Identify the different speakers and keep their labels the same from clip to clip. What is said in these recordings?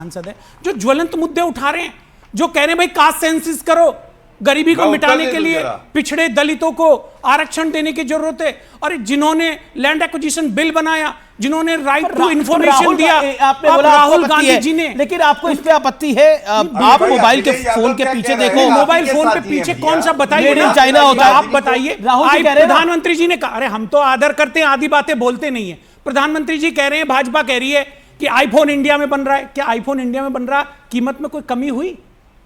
Speaker 1: सांसद है जो ज्वलंत मुद्दे उठा रहे हैं, जो कह रहे हैं भाई कास्ट सेंसस करो, गरीबी को मिटाने के लिए पिछड़े दलितों को आरक्षण देने की जरूरत है। और जिन्होंने लैंड एक्विजिशन बिल बनाया, जिन्होंने राइट टू इंफॉर्मेशन दिया,
Speaker 2: आपने बोला
Speaker 1: राहुल गांधी जी ने।
Speaker 2: लेकिन आपको इस पे आपत्ति है? आप मोबाइल के फोन के पीछे देखो,
Speaker 1: मोबाइल फोन पे पीछे कौन सा बताइए,
Speaker 2: चाइना होता है,
Speaker 1: आप बताइए। प्रधानमंत्री जी ने कहा, अरे हम तो आदर करते हैं, आधी बातें बोलते नहीं है। प्रधानमंत्री जी कह रहे हैं, भाजपा कह रही है कि आईफोन इंडिया में बन रहा है। क्या आईफोन इंडिया में बन रहा, कीमत में कोई कमी हुई?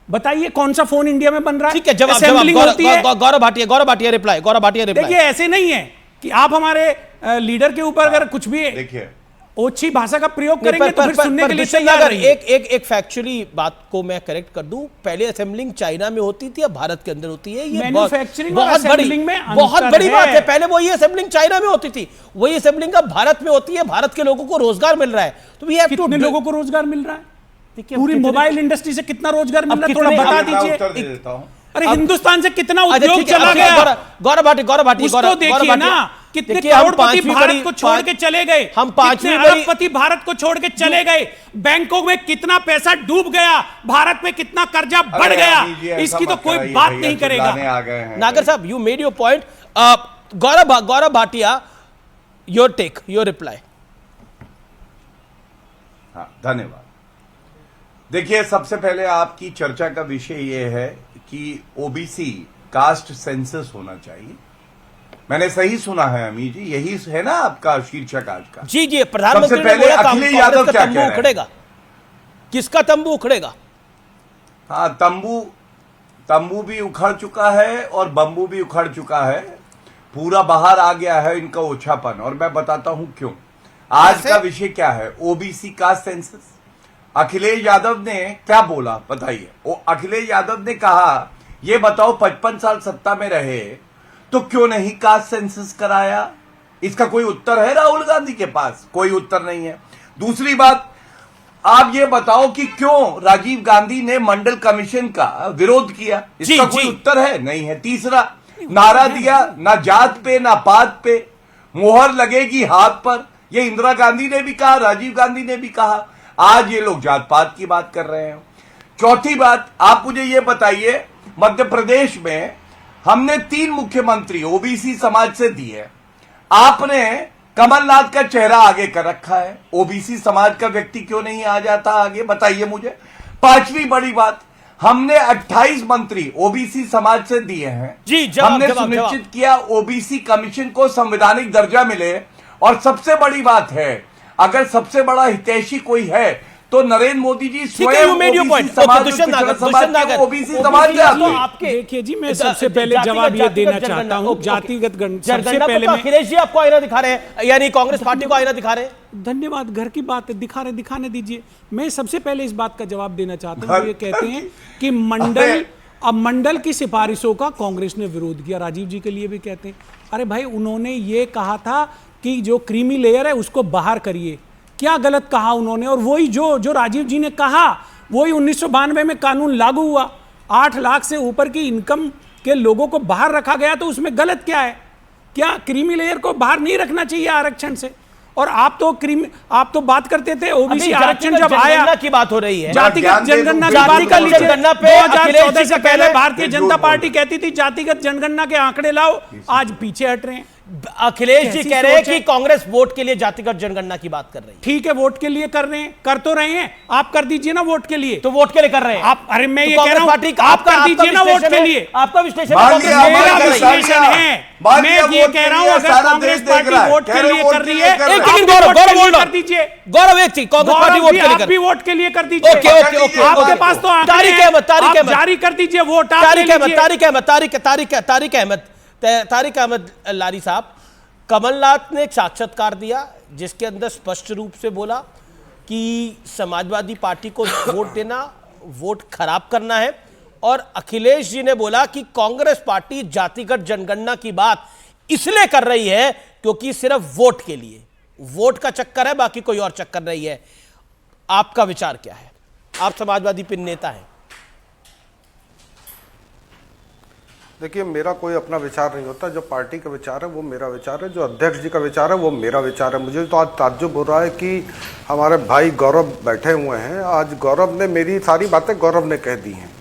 Speaker 1: बताइए कौन सा फोन इंडिया में बन रहा है?
Speaker 2: ठीक है, जवाब गौरव भाटिया रिप्लाई।
Speaker 1: देखिए ऐसे नहीं है कि आप हमारे लीडर के ऊपर अगर कुछ भी
Speaker 3: देखिए
Speaker 1: ओछी भाषा का प्रयोग करेंगे तो फिर सुनने के लिए तैयार
Speaker 2: अगर एक फैक्चुअली बात को मैं करेक्ट कर दूं, पहले असेंबलिंग चाइना में होती थी, अब भारत के अंदर होती है। ये
Speaker 1: मैन्युफैक्चरिंग
Speaker 2: बहुत बड़ी बात है। पहले वही असेंबलिंग चाइना में होती थी, वही असेंबलिंग अब भारत में होती है। भारत के लोगों को रोजगार मिल रहा है। तो वी हैव टू,
Speaker 1: कितने लोगों को रोजगार मिल रहा है? पूरी मोबाइल इंडस्ट्री से कितना रोजगार मिल रहा है, थोड़ा बता दीजिए। अरे हिंदुस्तान से कितना उद्योग चला गया?
Speaker 2: गौरव भाटिया
Speaker 1: तो देखिए ना, कितने करोड़पति भारत को छोड़ के चले गए,
Speaker 2: हम पांचवीं
Speaker 1: अरबपति भारत को छोड़ के चले गए, बैंकों में कितना पैसा डूब गया, भारत में कितना कर्जा बढ़ गया, इसकी तो कोई बात नहीं करेगा।
Speaker 2: नागर साहब, you made your point. Gaurav Bhatia, your take, your reply.
Speaker 3: धन्यवाद। देखिए, सबसे पहले आपकी चर्चा का विषय यह है कि ओबीसी कास्ट सेंसस होना चाहिए। मैंने सही सुना है अमी जी, यही है ना आपका शीर्षक आज का?
Speaker 2: जी जी, प्रधानमंत्री
Speaker 3: सबसे पहले अखिलेश यादव क्या कह रहे हैं?
Speaker 2: उखड़ेगा, किसका तंबू उखड़ेगा?
Speaker 3: हाँ, तंबू भी उखड़ चुका है और बंबू भी उखड़ चुका है। पूरा बाहर आ गया है इनका ओछापन, और मैं बताता हूं क्यों। आज का विषय क्या है? OBC caste census. Akhilesh Yadav ने क्या बोला बताइए? अखिलेश यादव ने कहा, ये बताओ 55 साल सत्ता में रहे तो क्यों नहीं कास्ट सेंसस कराया? इसका कोई उत्तर है राहुल गांधी के पास? कोई उत्तर नहीं है। दूसरी बात, आप ये बताओ कि क्यों राजीव गांधी ने मंडल कमीशन का विरोध किया? इसका कोई उत्तर है? नहीं है। तीसरा, नारा दिया ना जात पे ना पात पे, मोहर लगेगी हाथ पर। ये इंदिरा गांधी ने भी कहा, राजीव गांधी ने भी कहा। आज ये लोग जात पात की बात कर रहे हैं। चौथी बात, आप मुझे ये बताइए, मध्य प्रदेश में हमने 3 मुख्यमंत्री ओबीसी समाज से दिए, आपने कमलनाथ का चेहरा आगे कर रखा है। ओबीसी समाज का व्यक्ति क्यों नहीं आ जाता आगे, बताइए मुझे। पांचवी बड़ी बात, हमने 28 मंत्री ओबीसी समाज से दिए हैं। हमने सुनिश्चित किया ओबीसी कमीशन को संवैधानिक दर्जा मिले। और सबसे बड़ी बात है, अगर सबसे बड़ा हितैषी कोई है तो नरेंद्र मोदी जी स्वयं ओबीसी समाज के।
Speaker 1: देखिए जी, मैं सबसे पहले जवाब ये देना चाहता हूं, जातिगत सबसे पहले
Speaker 2: अखिलेश जी आपको आईना दिखा रहे हैं, यानी कांग्रेस पार्टी को आईना दिखा रहे हैं।
Speaker 1: धन्यवाद, घर की बात है, दिखाने दीजिए। मैं सबसे पहले इस बात का जवाब देना चाहता हूं। ये कहते हैं कि मंडल की सिफारिशों का कांग्रेस ने विरोध किया, राजीव जी के लिए भी कहते हैं। अरे भाई, उन्होंने ये कहा था कि जो क्रीमी लेयर है उसको बाहर करिए। क्या गलत कहा उन्होंने? और वही जो राजीव जी ने कहा, वही 1992 में कानून लागू हुआ। 8 लाख से ऊपर की इनकम के लोगों को बाहर रखा गया, तो उसमें गलत क्या है? क्या क्रीमी लेयर को बाहर नहीं रखना चाहिए आरक्षण से? और आप तो बात करते थे ओबीसी आरक्षण जब आया
Speaker 2: की बात हो रही है,
Speaker 1: जातिगत जनगणना की बात कर लीजिए। 2014 से पहले भारतीय जनता पार्टी कहती थी जातिगत जनगणना के आंकड़े लाओ, आज पीछे हट रहे हैं।
Speaker 2: अखिलेश जी कह रहे हैं कि कांग्रेस वोट के लिए जातिगत जनगणना की बात कर रही है।
Speaker 1: ठीक है, वोट के लिए कर रहे हैं, कर तो रहे हैं। आप कर दीजिए ना वोट के लिए।
Speaker 2: तो वोट के लिए कर रहे हैं
Speaker 1: आप? अरे मैं ये कह रहा हूं, आप कर दीजिए ना वोट के लिए।
Speaker 2: आपका विश्लेषण
Speaker 1: मेरा विश्लेषण है। मैं ये कह रहा हूं, अगर कांग्रेस पार्टी वोट के लिए कर रही है,
Speaker 2: गौरव
Speaker 1: कर दीजिए।
Speaker 2: गौरव, एक चीज, कांग्रेस पार्टी वोट के लिए
Speaker 1: भी वोट के लिए कर दीजिए। आपके पास तो तारीख जारी कर दीजिए वोट।
Speaker 2: तारिक अहमद लारी साहब, कमलनाथ ने एक साक्षात्कार दिया जिसके अंदर स्पष्ट रूप से बोला कि समाजवादी पार्टी को वोट देना वोट खराब करना है। और अखिलेश जी ने बोला कि कांग्रेस पार्टी जातिगत जनगणना की बात इसलिए कर रही है क्योंकि सिर्फ वोट के लिए, वोट का चक्कर है, बाकी कोई और चक्कर नहीं है। आपका विचार क्या है? आप समाजवादी नेता हैं।
Speaker 4: देखिए, मेरा कोई अपना विचार नहीं होता। जो पार्टी का विचार है वो मेरा विचार है, जो अध्यक्ष जी का विचार है वो मेरा विचार है। मुझे तो आज ताज्जुब हो रहा है कि हमारे भाई गौरव बैठे हुए हैं। आज गौरव ने मेरी सारी बातें गौरव ने कह दी हैं,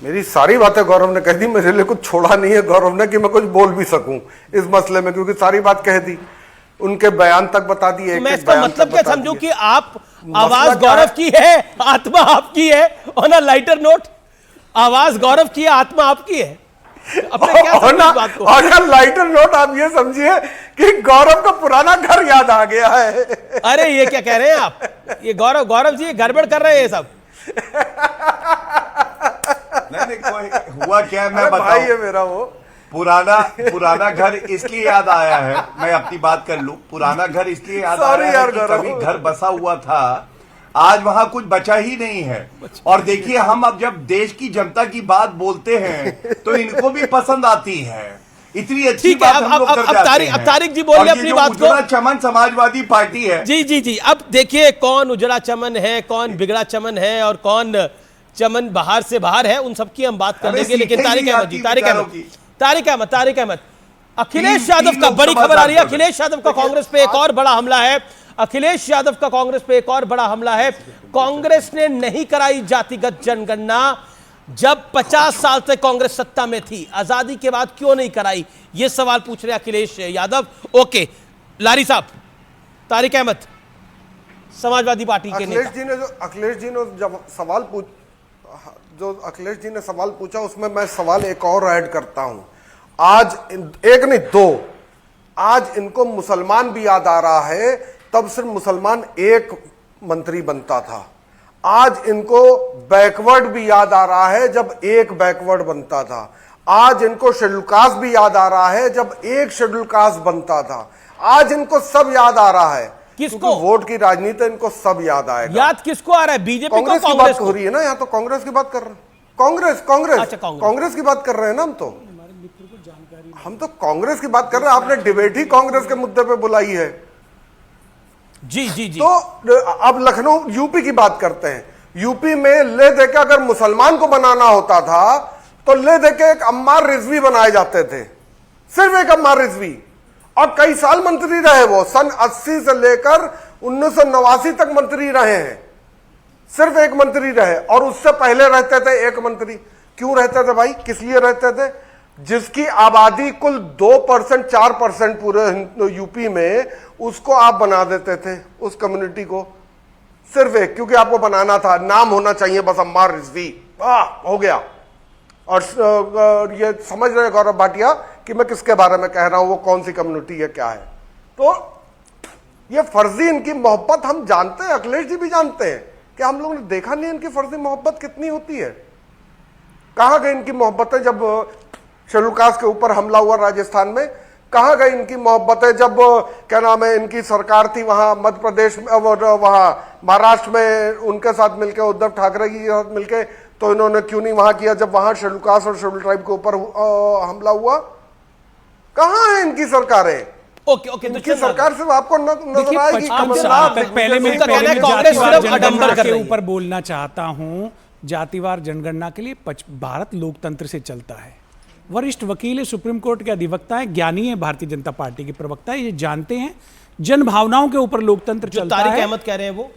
Speaker 4: मेरी सारी बातें गौरव ने कह दी। मेरे लिए कुछ छोड़ा नहीं है गौरव ने कि मैं कुछ बोल भी सकूं इस मसले में, क्योंकि सारी बात कह दी, उनके बयान तक बता दिए।
Speaker 2: मैं इसका मतलब क्या समझूं कि आप आवाज गौरव की है, आत्मा आपकी है। ऑन अ लाइटर नोट, आवाज गौरव की है, आत्मा आपकी है। अपने क्या समझे इस बात को?
Speaker 4: और लाइटर नोट आप ये समझिए कि गौरव का पुराना घर याद आ गया है।
Speaker 2: अरे ये क्या कह रहे हैं आप? ये गौरव जी गड़बड़ कर रहे हैं सब।
Speaker 3: नहीं कोई हुआ क्या है मैं
Speaker 4: भाई है
Speaker 3: बताऊं।
Speaker 4: मेरा वो
Speaker 3: पुराना घर इसलिए याद आया है, मैं अपनी बात कर लूं। पुराना घर इसलिए याद
Speaker 4: Sorry
Speaker 3: आया
Speaker 4: यार
Speaker 3: है कि
Speaker 4: गौरव।
Speaker 3: कभी घर बसा हुआ था, आज वहां कुछ बचा ही नहीं है। और देखिए, हम अब जब देश की जनता की बात बोलते हैं तो इनको भी पसंद आती है। इतनी अच्छी
Speaker 2: ठीक है,
Speaker 3: बात हम लोग कर जाते हैं।
Speaker 2: अब तारिक जी बोलिए
Speaker 3: और ये
Speaker 2: अपनी
Speaker 3: जो
Speaker 2: बात को।
Speaker 3: उजड़ा चमन समाजवादी पार्टी है,
Speaker 2: जी। अब देखिए कौन उजड़ा चमन है, कौन बिगड़ा चमन है और कौन चमन बाहर से बाहर है, उन सबकी हम बात कर
Speaker 3: अरे
Speaker 2: लेंगे। लेकिन
Speaker 3: सीखेंगे
Speaker 2: तारिक अहमद
Speaker 3: आपकी
Speaker 2: जी, तारिक अहमद, अखिलेश
Speaker 3: तीन
Speaker 2: यादव का
Speaker 3: लोग
Speaker 2: बड़ी
Speaker 3: सभा
Speaker 2: खबर आ रही है।
Speaker 3: सांसद हैं।
Speaker 2: अखिलेश यादव का कांग्रेस पे एक और बड़ा हमला है। अखिलेश यादव का कांग्रेस पे एक और बड़ा हमला है। कांग्रेस ने नहीं कराई जातिगत जनगणना। जब 50 साल तक कांग्रेस सत्ता में थी, आजादी के बाद क्यों नहीं कराई, यह सवाल पूछ रहे अखिलेश यादव। ओके लारी साहब, तारिक अहमद समाजवादी पार्टी के नेता।
Speaker 4: अखिलेश जी ने जब सवाल पूछा उसमें मैं सवाल एक और ऐड करता हूं। आज एक नहीं दो, आज इनको मुसलमान भी याद आ रहा है। तब सिर्फ मुसलमान एक मंत्री बनता था। आज इनको बैकवर्ड भी याद आ रहा है जब एक बैकवर्ड बनता था। आज इनको शेड्यूल कास्ट भी याद आ रहा है जब एक शेड्यूल कास्ट बनता था। आज इनको सब याद आ रहा है।
Speaker 2: किसको?
Speaker 4: वोट की राजनीति इनको सब याद आएगा।
Speaker 2: याद किसको आ रहा है? बीजेपी को,
Speaker 4: कांग्रेस की बात हो रही है ना, यहाँ तो कांग्रेस की बात कर रहे हैं। कांग्रेस की बात कर रहे हैं ना। हम तो कांग्रेस की बात कर रहे हैं। आपने डिबेट ही कांग्रेस के मुद्दे पे बुलाई है।
Speaker 2: जी।
Speaker 4: तो अब लखनऊ यूपी की बात करते हैं। यूपी में ले देके अगर मुसलमान को बनाना होता था तो ले देके एक अम्मार रिजवी बनाए जाते थे, सिर्फ एक अम्मार रिजवी। और कई साल मंत्री रहे वो, सन 80 से लेकर 1989 तक मंत्री रहे हैं। सिर्फ एक मंत्री रहे। और उससे पहले रहते थे एक मंत्री। क्यों रहते थे भाई? किस लिए रहते थे? जिसकी आबादी कुल 2% 4% पूरे यूपी में, उसको आप बना देते थे, उस कम्युनिटी को। सिर्फ एक, क्योंकि आपको बनाना था, नाम होना चाहिए बस अम्मार रिजवी, हो गया। और ये समझ रहे गौरव भाटिया कि मैं किसके बारे में कह रहा हूं, वो कौन सी कम्युनिटी है, क्या है। तो ये फर्जी इनकी मोहब्बत हम जानते हैं, अखिलेश जी भी जानते हैं कि हम लोगों ने देखा नहीं इनकी फर्जी मोहब्बत कितनी होती है। कहां गई इनकी मोहब्बतें जब शेड्यूल कास्ट के ऊपर हमला हुआ राजस्थान में? कहां गई इनकी मोहब्बतें जब क्या नाम है इनकी सरकार थी वहां मध्य प्रदेश में, वहां महाराष्ट्र में उनके साथ मिलकर, उद्धव ठाकरे के साथ मिलकर, तो इन्होंने क्यों नहीं वहां किया जब वहां शेड्यूल कास्ट और शेड्यूल ट्राइब के ऊपर हमला हुआ? कहां है इनकी सरकारें?
Speaker 2: ओके
Speaker 4: इनकी सरकार सिर्फ आपको नजर आएगी
Speaker 1: पहले मैं
Speaker 2: कांग्रेस सिर्फ आडंबर कर
Speaker 1: के
Speaker 2: रही है।
Speaker 1: ऊपर बोलना चाहता हूं। जातिवार जनगणना के लिए भारत लोकतंत्र से चलता है। वरिष्ठ वकील है, सुप्रीम कोर्ट के अधिवक्ता है, ज्ञानी है, भारतीय जनता पार्टी के प्रवक्ता है, ये जानते हैं जन भावनाओं के ऊपर लोकतंत्र चलता है।
Speaker 2: तारिक अहमद कह रहे हैं वो,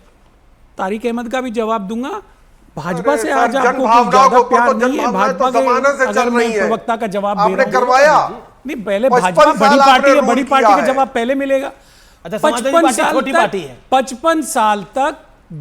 Speaker 1: तारिक अहमद का भी जवाब दूंगा। भाजपा से
Speaker 4: सर,
Speaker 1: आज आपको
Speaker 4: जनभावनाओं
Speaker 1: ज्यादा
Speaker 4: को
Speaker 1: प्यार
Speaker 4: तो
Speaker 1: नहीं है।
Speaker 4: जनभावनाएं
Speaker 1: भाजपा
Speaker 4: तो जमाने से
Speaker 1: के
Speaker 4: चल
Speaker 1: अगर मैं
Speaker 4: रही है।
Speaker 1: प्रवक्ता का जवाब दे
Speaker 4: आपने
Speaker 1: रहा हूं,
Speaker 4: करवाया
Speaker 1: नहीं पहले
Speaker 4: 55
Speaker 1: भाजपा बड़ी
Speaker 4: साल
Speaker 1: पार्टी है,
Speaker 4: आपने
Speaker 1: बड़ी
Speaker 4: रूल
Speaker 1: पार्टी
Speaker 4: किया
Speaker 1: का
Speaker 4: है।
Speaker 1: जवाब पहले मिलेगा।
Speaker 2: अच्छा, समाजवादी पार्टी छोटी पार्टी है।
Speaker 1: 55 साल तक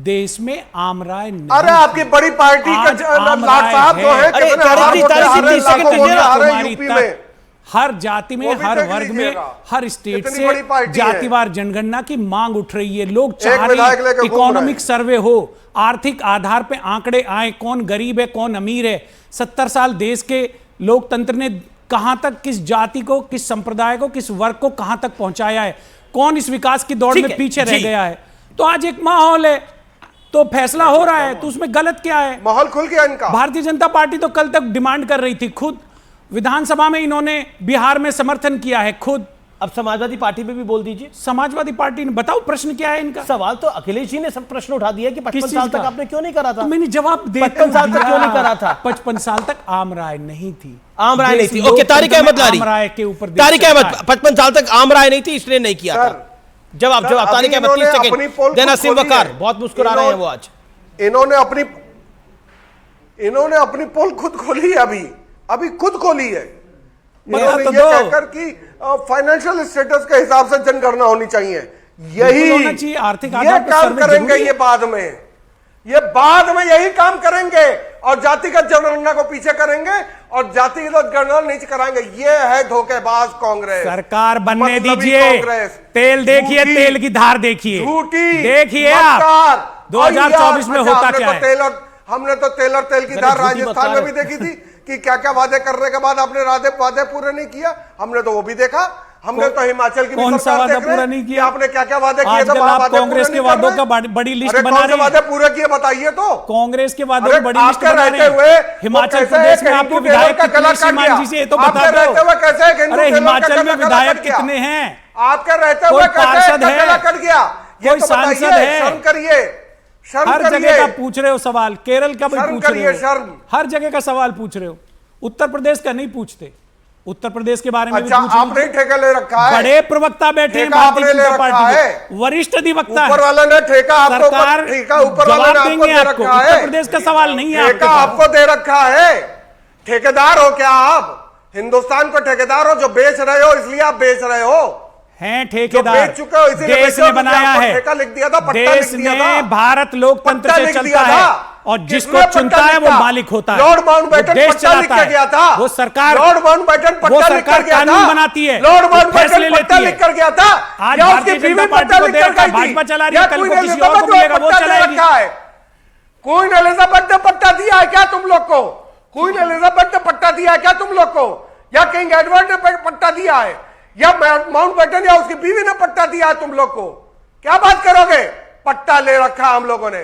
Speaker 1: देश में आम राय नहीं।
Speaker 4: अरे आपकी बड़ी पार्टी
Speaker 1: आज
Speaker 4: का
Speaker 1: आम
Speaker 4: लाट
Speaker 1: राय
Speaker 4: साहब जो
Speaker 1: है।
Speaker 4: है
Speaker 2: अरे,
Speaker 4: कितने
Speaker 2: तारिक
Speaker 4: हजार
Speaker 2: जी,
Speaker 4: वोट
Speaker 2: तारिक
Speaker 4: आ
Speaker 2: जी,
Speaker 4: रहे हैं,
Speaker 2: सेकंड
Speaker 4: लाखों वोट
Speaker 2: कीजिए ना,
Speaker 4: आ रहे हैं
Speaker 1: तुम्हारी
Speaker 4: यूपी
Speaker 1: तक
Speaker 4: में।
Speaker 1: हर जाति में,
Speaker 4: वो भी
Speaker 1: हर
Speaker 4: देख
Speaker 1: वर्ग में,
Speaker 4: लीजिएगा।
Speaker 1: हर स्टेट
Speaker 4: कितनी
Speaker 1: से
Speaker 4: बड़ी पार्टी है।
Speaker 1: जातिवार जनगणना की मांग उठ रही है। लोग चाह
Speaker 4: विधायक
Speaker 1: रहे
Speaker 4: लेकर
Speaker 1: हैं
Speaker 4: घूम रहे हैं।
Speaker 1: इकोनॉमिक सर्वे हो, आर्थिक आधार पे आंकड़े आए, कौन गरीब है कौन अमीर है। 70 साल देश के लोकतंत्र ने कहां तक किस जाति को, किस संप्रदाय को, किस वर्ग को कहां तक पहुंचाया है, कौन इस विकास की दौड़ में पीछे रह गया है। तो आज एक माहौल है, तो फैसला हो रहा है, तो उसमें गलत क्या है?
Speaker 4: माहौल खुल गया इनका।
Speaker 1: भारतीय जनता पार्टी तो कल तक डिमांड कर रही थी, खुद विधानसभा में इन्होंने बिहार में समर्थन किया है, खुद
Speaker 2: अब समाजवादी पार्टी में भी बोल दीजिए।
Speaker 1: समाजवादी पार्टी ने बताओ प्रश्न क्या है इनका।
Speaker 2: सवाल तो अखिलेश जी ने सब प्रश्न उठा दिया कि 55 साल तक आपने क्यों नहीं करा था।
Speaker 1: तो मैंने जवाब दे
Speaker 2: 55 साल तक क्यों नहीं करा था।
Speaker 1: 55 साल तक आम राय नहीं थी।
Speaker 2: आम राय नहीं थी।
Speaker 1: देश
Speaker 2: ओके, तारिक अहमद लारी,
Speaker 1: आम राय के ऊपर
Speaker 2: तारिक अहमद 55 साल तक आम राय नहीं थी इसलिए नहीं किया था। जवाब तारिक अहमद 30 सेकंड। देना सिंह वकार बहुत मुस्कुरा रहे हैं वो आज।
Speaker 4: इन्होंने अपनी पोल खुद खोली है, अभी खुद खोली है। इन्होंने
Speaker 1: तो
Speaker 4: ये कहकर कि फाइनेंशियल स्टेटस के हिसाब से जनगणना होनी चाहिए, यही
Speaker 1: आर्थिक
Speaker 4: ये काम करेंगे। ये बाद में यही काम करेंगे और जातिगत जनगणना को पीछे करेंगे और जातिगत जनगणना नहीं कराएंगे। ये है धोखेबाज कांग्रेस।
Speaker 1: सरकार बनने
Speaker 4: मतलबी
Speaker 1: दीजिए।
Speaker 4: कांग्रेस।
Speaker 1: तेल देखिए, तेल की धार देखिए,
Speaker 4: झूठी
Speaker 1: देखिए आप 2024 में होता क्या है।
Speaker 4: हमने तो तेल और तेल की धार राजस्थान में भी देखी थी कि क्या क्या वादे करने के बाद आपने वादे पूरे नहीं किया। हमने तो वो भी देखा। हमने तो हिमाचल की
Speaker 1: कौन सा वादा पूरा नहीं किया?
Speaker 4: आपने क्या क्या वादे किए थे?
Speaker 1: आजकल आप कांग्रेस के वादों का बड़ी लिस्ट बना रहे हैं।
Speaker 4: वादे पूरे किए बताइए तो।
Speaker 1: कांग्रेस के वादों की बड़ी लिस्ट बना रहे
Speaker 4: हुए
Speaker 1: हैं। हिमाचल प्रदेश में आपके विधायक कितने, सीमान जी से ये तो बता दो। अरे हिमाचल में विधायक कितने हैं?
Speaker 4: आपके रहते हुए
Speaker 1: पार्षद है,
Speaker 4: कट गया?
Speaker 1: कोई सांसद है?
Speaker 4: शर्म करिए,
Speaker 1: हर जगह का पूछ रहे हो सवाल। केरल का भी पूछ रहे हो, हर जगह का सवाल पूछ रहे हो। उत्तर प्रदेश का नहीं पूछते। उत्तर प्रदेश के बारे में
Speaker 4: अच्छा, आपने ठेका ले रखा है।
Speaker 1: बड़े प्रवक्ता बैठे हैं भारतीय जनता पार्टी के, वरिष्ठ अधिवक्ता,
Speaker 4: ऊपर वाला ने ठेका आपको,
Speaker 1: सरकार
Speaker 4: ठेका ऊपर वाले ने आपको दे रखा है।
Speaker 1: उत्तर प्रदेश का सवाल नहीं है,
Speaker 4: ठेका आपको दे रखा है। ठेकेदार हो क्या आप? हिंदुस्तान को ठेकेदार हो, जो बेच रहे हो इसलिए आप बेच रहे हो।
Speaker 1: हैं ठेकेदार,
Speaker 4: बेच चुके हो इसीलिए
Speaker 1: देश ने बनाया है।
Speaker 4: ठेका लिख दिया था,
Speaker 1: देश ने भारत लोकतंत्र से चलता है और जिसको चुनता है वो मालिक होता है।
Speaker 4: लॉर्ड माउंटबेटन
Speaker 1: देश
Speaker 4: पट्टा लिख के गया था।
Speaker 1: वो सरकार,
Speaker 4: लॉर्ड माउंटबेटन पट्टा लिख कर गया था।
Speaker 1: कानून बनाती है,
Speaker 4: लॉर्ड
Speaker 1: फैसले
Speaker 4: माउंटबेटन पट्टा
Speaker 1: लेती
Speaker 4: लिख कर गया था।
Speaker 1: आज
Speaker 4: या
Speaker 1: भारतीय
Speaker 4: उसकी
Speaker 1: जनता
Speaker 4: बीवी
Speaker 1: पार्टी
Speaker 4: पट्टा
Speaker 1: को
Speaker 4: लिख
Speaker 1: दे
Speaker 4: कर
Speaker 1: रखा,
Speaker 4: गई थी।
Speaker 1: भाजपा चला रही है,
Speaker 4: या
Speaker 1: कल को
Speaker 4: क्वीन
Speaker 1: किसी और को
Speaker 4: एलिजाबेथ
Speaker 1: मिलेगा, वो
Speaker 4: पट्टा दे
Speaker 1: चलाएगी।
Speaker 4: रखा है। क्वीन एलिजाबेथ ने पट्टा दिया है क्या तुम लोग को? क्वीन एलिजाबेथ ने पट्टा दिया है क्या तुम लोग को? या किंग एडवर्ड ने पट्टा दिया है? या माउंटबेटन या उसकी बीवी ने पट्टा दिया है तुम लोग को? क्या बात करोगे? पट्टा ले रखा हम लोगों ने,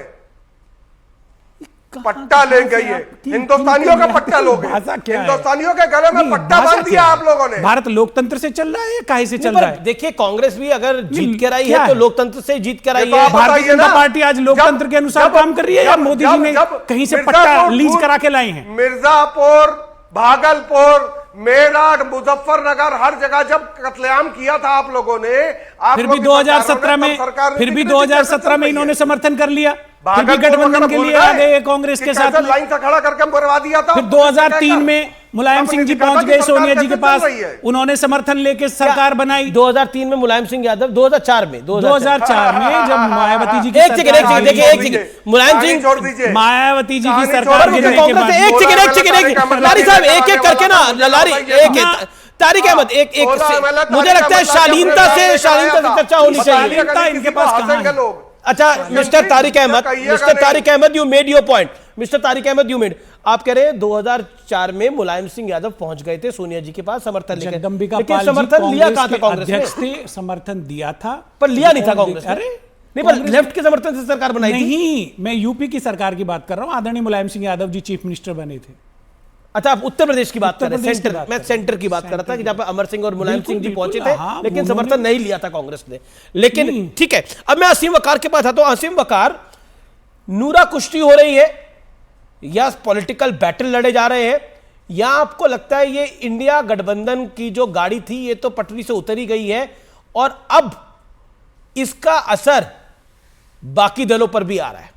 Speaker 4: पट्टा ले गई है। हिंदुस्तानियों का पट्टा लोगे, हिंदुस्तानियों के गले में पट्टा बांध दिया आप लोगों ने।
Speaker 1: भारत लोकतंत्र से चल रहा है, काहे से चल रहा है?
Speaker 2: देखिए, कांग्रेस भी अगर जीत कर आई है तो लोकतंत्र से जीत कर आई
Speaker 4: तो
Speaker 2: है।
Speaker 1: भारतीय जनता पार्टी आज लोकतंत्र के अनुसार काम कर रही है या मोदी जी ने कहीं से पट्टा लीज करा के लाए हैं?
Speaker 4: मिर्जापुर, भागलपुर, मेरठ, मुजफ्फरनगर, हर जगह जब कत्लेआम किया था आप लोगों ने,
Speaker 1: फिर भी 2017 में इन्होंने समर्थन कर लिया, फिर भी गठबंधन के लिए आ गए कांग्रेस के साथ।
Speaker 4: लाइन से खड़ा करके मरवा दिया था।
Speaker 1: फिर 2003 में मुलायम सिंह जी पहुंच गए सोनिया जी के पास, उन्होंने समर्थन लेके सरकार बनाई।
Speaker 2: 2003 में मुलायम सिंह यादव, 2004 में
Speaker 1: जब मायावती जी की
Speaker 2: मुलायम सिंह
Speaker 1: मायावती जी की सरकार गिरने के बाद,
Speaker 2: लारी साहब एक एक करके ना, लारी एक तारिक अहमद एक मुझे लगता है शालीनता से चर्चा होनी चाहिए।
Speaker 1: इनके पास कहां है?
Speaker 2: अच्छा mister Tariq Ahmed you made your point. Mister Tariq Ahmed you made, आप कह रहे हैं 2004 में मुलायम सिंह यादव पहुंच गए थे सोनिया जी के पास समर्थन लेकर, लेकिन समर्थन लिया कहां था कांग्रेस ने?
Speaker 1: समर्थन दिया था
Speaker 2: पर लिया नहीं था कांग्रेस ने।
Speaker 1: अरे
Speaker 2: नहीं, पर लेफ्ट के समर्थन से सरकार बनाई थी।
Speaker 1: नहीं, मैं यूपी की सरकार की बात कर रहा हूं। आदरणीय मुलायम सिंह यादव जी चीफ मिनिस्टर बने थे।
Speaker 2: अच्छा, आप उत्तर प्रदेश की बात कर रहे हैं, सेंटर। मैं सेंटर की बात कर रहा था कि जहां पर अमर सिंह और मुलायम सिंह जी पहुंचे थे, लेकिन समर्थन नहीं लिया था कांग्रेस ने। लेकिन ठीक है, अब मैं असीम वकार के पास आता हूं। असीम वकार, नूरा कुश्ती हो रही है या पॉलिटिकल बैटल लड़े जा रहे हैं, या आपको लगता है ये इंडिया गठबंधन की जो गाड़ी थी ये तो पटरी से उतरी गई है और अब इसका असर बाकी दलों पर भी आ रहा है?